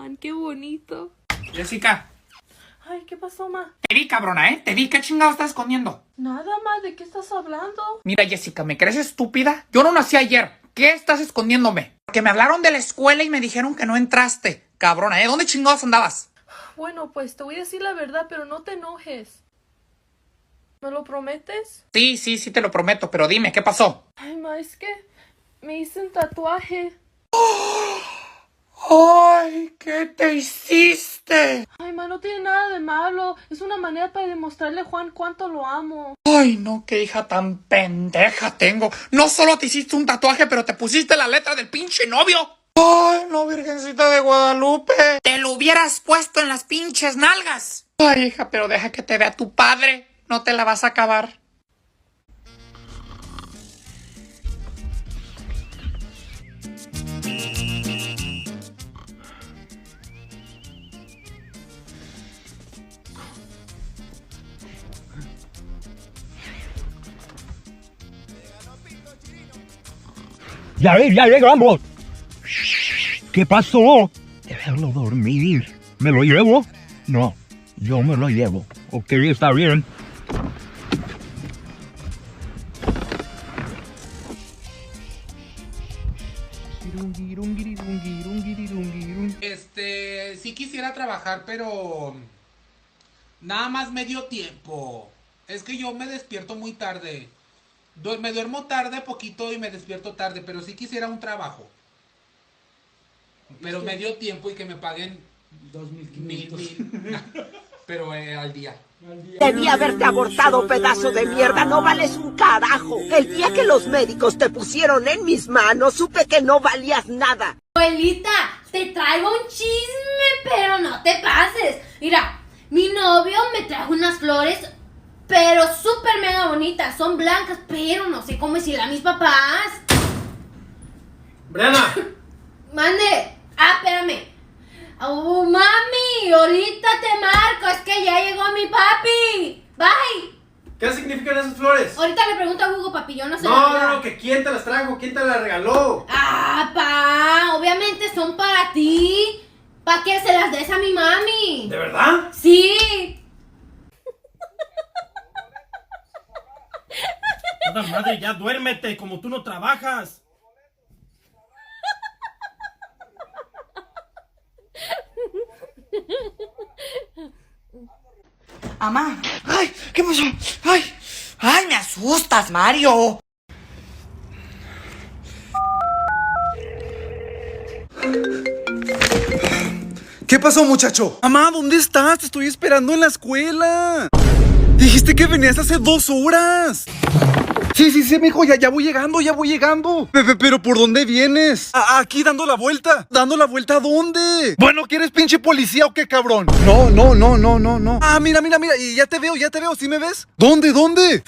Juan, qué bonito. Jessica. Ay, ¿qué pasó, ma? Te vi, cabrona, ¿eh? Te vi. ¿Qué chingado estás escondiendo? Nada, ma, ¿de qué estás hablando? Mira, Jessica, ¿me crees estúpida? Yo no nací ayer. ¿Qué estás escondiéndome? Porque me hablaron de la escuela y me dijeron que no entraste. Cabrona, ¿eh? ¿Dónde chingados andabas? Bueno, pues te voy a decir la verdad, pero no te enojes. ¿Me lo prometes? Sí, te lo prometo, pero dime, ¿qué pasó? Ay, ma, es que me hice un tatuaje. ¡Ay! ¿Qué te hiciste? Ay, ma, no tiene nada de malo. Es una manera para demostrarle a Juan cuánto lo amo. Ay, no, qué hija tan pendeja tengo. No solo te hiciste un tatuaje, pero te pusiste la letra del pinche novio. Ay, no, Virgencita de Guadalupe. Te lo hubieras puesto en las pinches nalgas. Ay, hija, pero deja que te vea tu padre. No te la vas a acabar. Ya llegamos. ¿Qué pasó? Déjalo dormir. ¿Me lo llevo? No, yo me lo llevo. Ok, está bien. Sí quisiera trabajar, pero nada más medio tiempo. Es que yo me despierto muy tarde. Me duermo tarde poquito y me despierto tarde, pero sí quisiera un trabajo. Pero medio tiempo y que me paguen 2,500. pero al día. Debí haberte abortado, pedazo de mierda. No vales un carajo. El día que los médicos te pusieron en mis manos, supe que no valías nada. Abuelita, te traigo un chisme, pero no te pases. Mira, mi novio me trajo unas flores, pero súper mega bonitas. Son blancas, pero no sé cómo decirle a mis papás. Briana. Mande. Ah, espérame. Oh, mami, ahorita te marco. Es que ya llegó mi papi. Bye. ¿Qué significan esas flores? Ahorita le pregunto a Hugo, papi, yo no sé. No, que quién te las trajo, quién te las regaló. Ah, pa, obviamente son para ti. ¿Para que se las des a mi mami? ¿De verdad? Sí. Toda madre, ya duérmete, como tú no trabajas. Amá. Ay, ¿qué pasó? Ay, me asustas, Mario. ¿Qué pasó, muchacho? Mamá, ¿dónde estás? Te estoy esperando en la escuela. Dijiste que venías hace 2 horas. Sí, mijo, ya voy llegando. Pero ¿por dónde vienes? Aquí dando la vuelta. ¿Dando la vuelta a dónde? Bueno, ¿quieres pinche policía o qué, cabrón? No. Ah, mira, y ya te veo, ¿sí me ves? ¿Dónde? Ay,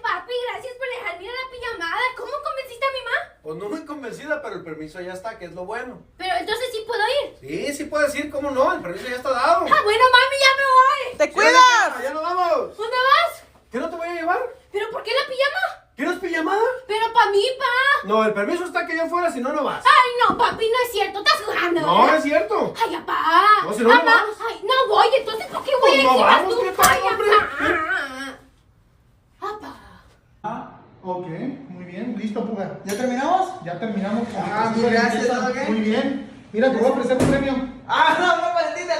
papi, gracias por dejarme ir a la pijamada. ¿Cómo convenciste a mi mamá? Pues no muy convencida, pero el permiso ya está, que es lo bueno. Pero entonces sí puedo ir. Sí puedes ir, ¿cómo no? El permiso ya está dado. Ah, bueno, mami, ya me voy. ¡Te cuidas! ¡Ya nos vamos! ¿Dónde vas? ¿Qué no te voy a llevar? ¿Pero por qué la pijama? ¿Quieres pijamada? Pero pa' mí, pa. No, el permiso está que allá afuera, si no, no vas. Ay, no, papi, no es cierto. ¿Estás jugando? No, es cierto. Ay, papá. No, si no, no vas. Ay, no voy. Entonces, ¿por qué voy Pues a no ir si vas vamos, tú? ¿qué tal, Ay, hombre? papá. Ok, muy bien, listo, Puga. ¿Ya terminamos? Ya terminamos. Mil gracias, ¿todo bien? Muy bien. Mira, te voy a ofrecer un premio. No, maldita,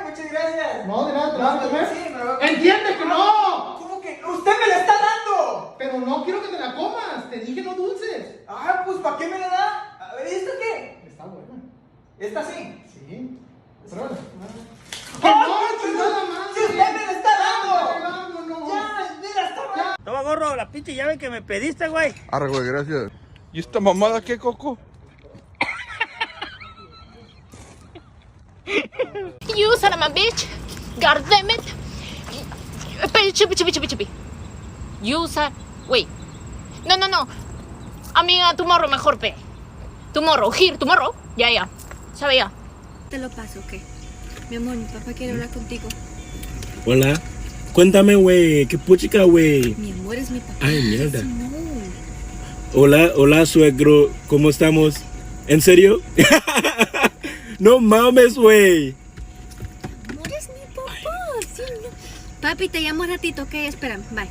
muchas gracias. No, de nada, te lo vas a comer. Sí, me lo voy a comer. ¡Entiende que no! ¿Cómo que? ¡Usted me la está dando! Pero no quiero que te la comas. Te dije no dulces. Pues ¿para qué me la da? A ver, ¿esto qué? Está buena. ¿Esta sí? Sí. Pruébala. ¡Oh, Chingada madre! ¡Si usted me la está dando! ¡Vámonos! ¡Ya, mira, está mal! Toma, gorro, la pinche llave que me pediste, güey. Arre, güey, gracias. ¿Y esta mamada qué, Coco? You son of a bitch. God damn it. Chupi. You son... Wait. No. Amiga, tomorrow mejor, pe. Tomorrow. Ya. ¿Sabe ya? Te lo paso, ¿ok? Mi amor, mi papá quiere hablar contigo. Hola. Cuéntame, güey. ¿Qué puchica, güey? Mi amor, es mi papá. Ay, mierda. No. Hola, suegro. ¿Cómo estamos? ¿En serio? No mames, güey. No eres mi papá. Sí, no. Papi, te llamo un ratito, ok, espera, bye.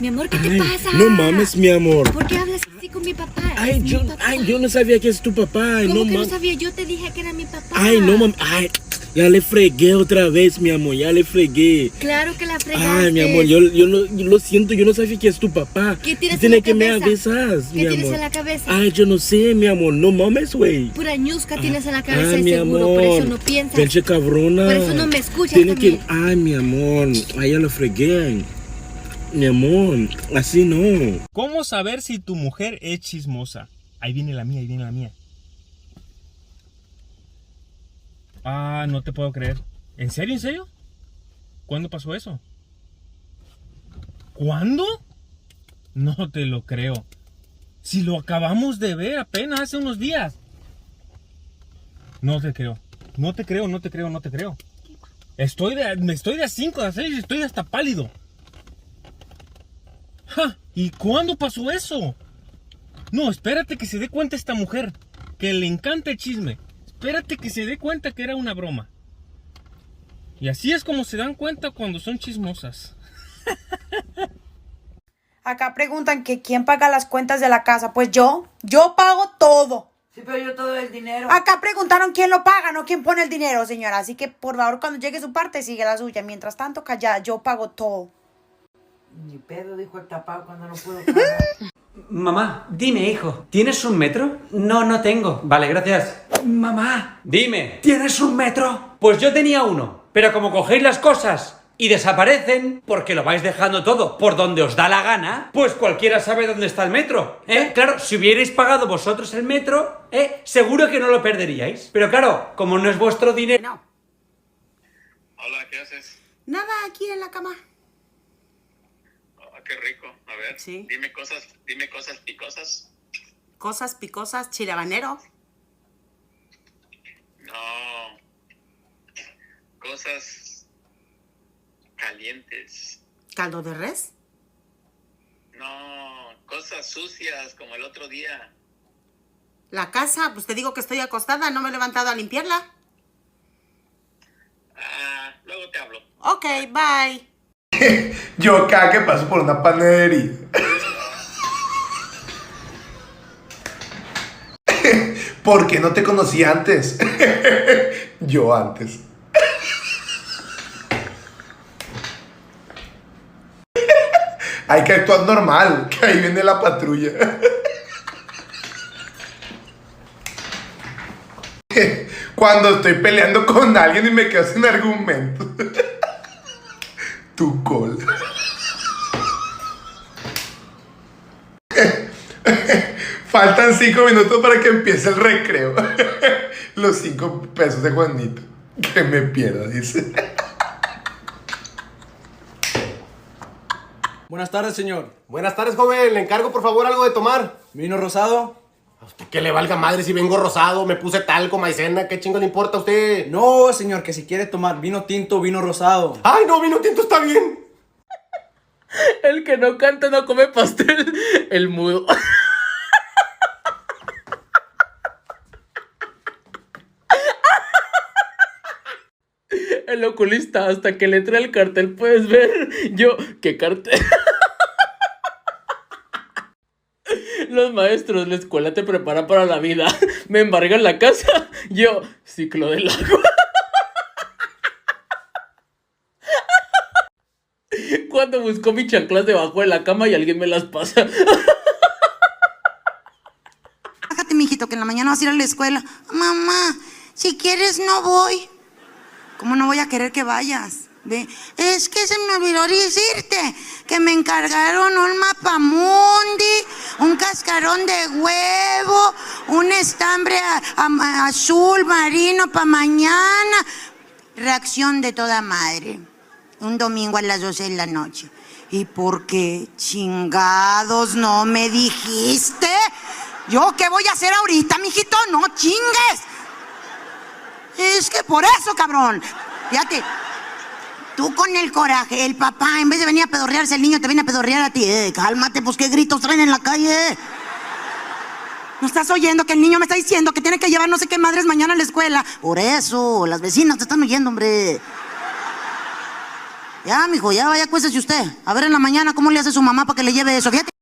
Mi amor, ¿qué te pasa? No mames, mi amor. ¿Por qué hablas así con mi papá? Yo no sabía que es tu papá. ¿Cómo que no sabía? Yo te dije que era mi papá. Ay, no mames. Ay, ya le fregué otra vez, mi amor. Ya le fregué. Claro que la fregaste. Ay, mi amor, yo lo siento. Yo no sabía que es tu papá. ¿Qué tienes Tiene en la que me cabeza? avisas, mi ¿Qué amor. tienes en la cabeza? Ay, yo no sé, mi amor. No mames, güey. Pura ñusca tienes en la cabeza, Ay, de mi seguro. amor. Por eso no piensas. Pinche cabrona. Por eso no me escuchas Tiene también. que... Ay, mi amor. Ay, ya lo fregué. Mi amor, así no. ¿Cómo saber si tu mujer es chismosa? Ahí viene la mía. Ah, no te puedo creer. ¿En serio? ¿Cuándo pasó eso? ¿Cuándo? No te lo creo. Si lo acabamos de ver apenas hace unos días. No te creo. Estoy de 5 a 6 y estoy hasta pálido. ¡Ja! ¿Y cuándo pasó eso? No, espérate que se dé cuenta esta mujer, que le encanta el chisme. Espérate que se dé cuenta que era una broma. Y así es como se dan cuenta cuando son chismosas. Acá preguntan que quién paga las cuentas de la casa. Pues yo pago todo. Sí, pero yo todo el dinero. Acá preguntaron quién lo paga, no quién pone el dinero, señora. Así que, por favor, cuando llegue su parte, sigue la suya. Mientras tanto, callada, yo pago todo. Ni pedo, dijo el tapado cuando no puedo pagar. Mamá, dime, hijo, ¿tienes un metro? No, no tengo. Vale, gracias. Mamá, dime, ¿tienes un metro? Pues yo tenía uno, pero como cogéis las cosas y desaparecen, porque lo vais dejando todo por donde os da la gana, pues cualquiera sabe dónde está el metro, ¿eh? Claro, si hubierais pagado vosotros el metro, seguro que no lo perderíais. Pero claro, como no es vuestro dinero... Hola, ¿qué haces? Nada, aquí en la cama. Qué rico. A ver, sí. Dime cosas picosas. Cosas picosas, chile habanero. No. Cosas calientes. ¿Caldo de res? No. Cosas sucias como el otro día. La casa, pues te digo que estoy acostada, no me he levantado a limpiarla. Luego te hablo. Ok, bye. Yo acá que paso por una panadería. ¿Por qué no te conocí antes? Yo antes. Hay que actuar normal, que ahí viene la patrulla. Cuando estoy peleando con alguien y me quedo sin argumento. Tu col. Faltan 5 minutos para que empiece el recreo. Los 5 pesos de Juanito. Que me pierda, dice. Buenas tardes, señor. Buenas tardes, joven. Le encargo, por favor, algo de tomar. ¿Vino rosado? ¿A usted qué le valga madre si vengo rosado? Me puse talco, maicena. ¿Qué chingo le importa a usted? No, señor, que si quiere tomar vino tinto, vino rosado. ¡Ay, no! Vino tinto está bien. El que no canta no come pastel. El mudo. El oculista, hasta que le trae el cartel puedes ver. Yo, ¿qué cartel? Los maestros, la escuela te prepara para la vida. Me embargan la casa. Yo, ciclo del agua. Cuando busco mis chanclas debajo de la cama y alguien me las pasa. Bájate, mijito, que en la mañana vas a ir a la escuela. Mamá, si quieres no voy. ¿Cómo no voy a querer que vayas? Ve, es que se me olvidó decirte que me encargaron un mapamundi, un cascarón de huevo, un estambre azul marino para mañana. Reacción de toda madre. Un domingo a las 12 de la noche. ¿Y por qué chingados no me dijiste? ¿Yo qué voy a hacer ahorita, mijito? No chingues. Es que por eso, cabrón. Fíjate, tú con el coraje, el papá, en vez de venir a pedorrearse el niño, te viene a pedorrear a ti. Cálmate, pues qué gritos traen en la calle. ¿No estás oyendo que el niño me está diciendo que tiene que llevar no sé qué madres mañana a la escuela? Por eso, las vecinas te están oyendo, hombre. Ya, mijo, ya vaya, acuéstese usted. A ver en la mañana cómo le hace su mamá para que le lleve eso. Fíjate.